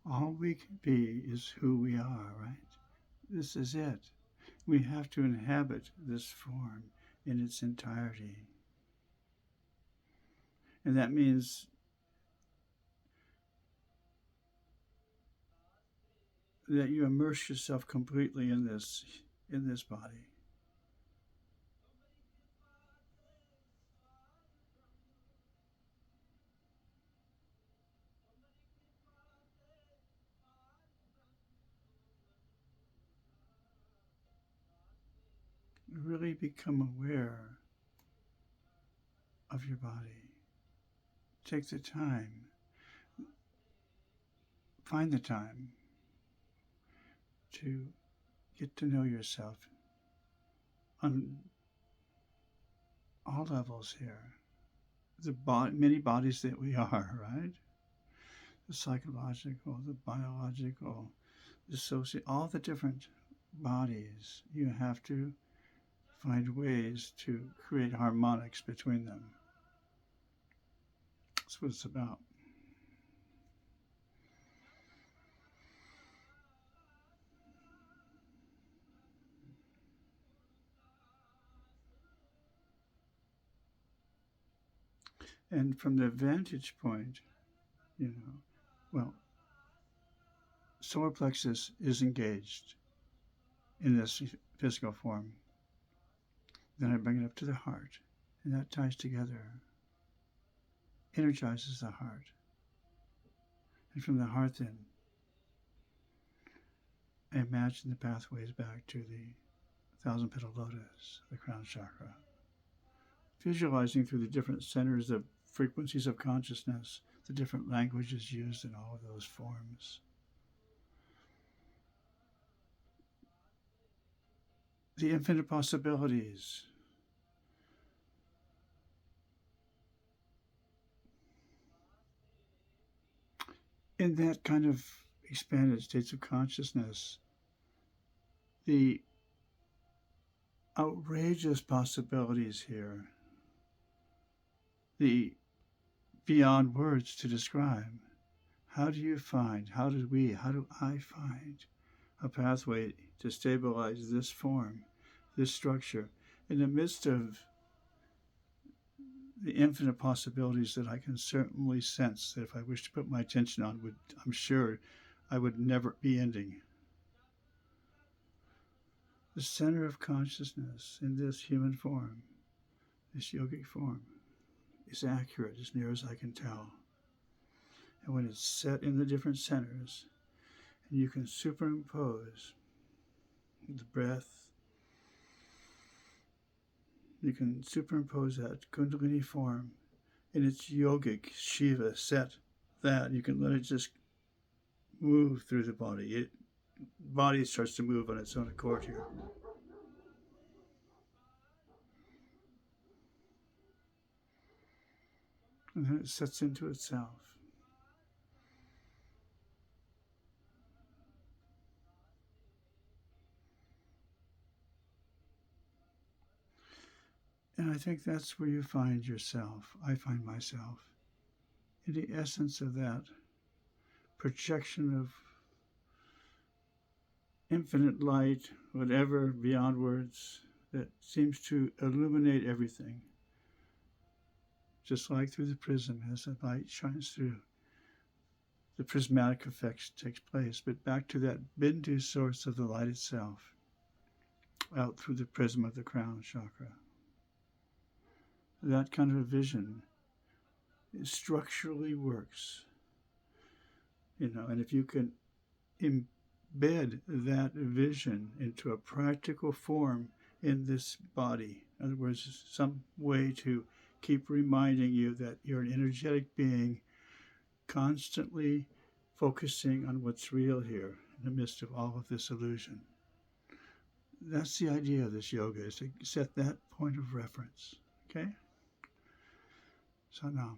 All we can be is who we are, right? This is it. We have to inhabit this form in its entirety. And that means that you immerse yourself completely in this body. Really become aware of your body. Take the time, find the time to get to know yourself on all levels here. Many bodies that we are, right? The psychological, the biological, the social, all the different bodies. You have to find ways to create harmonics between them. That's what it's about. And from the vantage point, well, solar plexus is engaged in this physical form. Then I bring it up to the heart, and that ties together, energizes the heart. And from the heart, then, I imagine the pathways back to the thousand petal lotus, the crown chakra, visualizing through the different centers of frequencies of consciousness, the different languages used in all of those forms. The infinite possibilities. In that kind of expanded states of consciousness, the outrageous possibilities here, the beyond words to describe. How do I find a pathway to stabilize this form, this structure, in the midst of the infinite possibilities that I can certainly sense that if I wish to put my attention on, I'm sure I would never be ending. The center of consciousness in this human form, this yogic form, is accurate as near as I can tell. And when it's set in the different centers, and you can superimpose the breath, you can superimpose that Kundalini form in its yogic Shiva set, that you can let it just move through the body. Body starts to move on its own accord here. And then it sets into itself. And I think that's where you find yourself. I find myself in the essence of that projection of infinite light, whatever, beyond words, that seems to illuminate everything. Just like through the prism, as the light shines through, the prismatic effect takes place. But back to that Bindu source of the light itself, out through the prism of the crown chakra. That kind of a vision structurally works. And if you can embed that vision into a practical form in this body, in other words, some way to keep reminding you that you're an energetic being, constantly focusing on what's real here in the midst of all of this illusion. That's the idea of this yoga, is to set that point of reference. Okay? So now,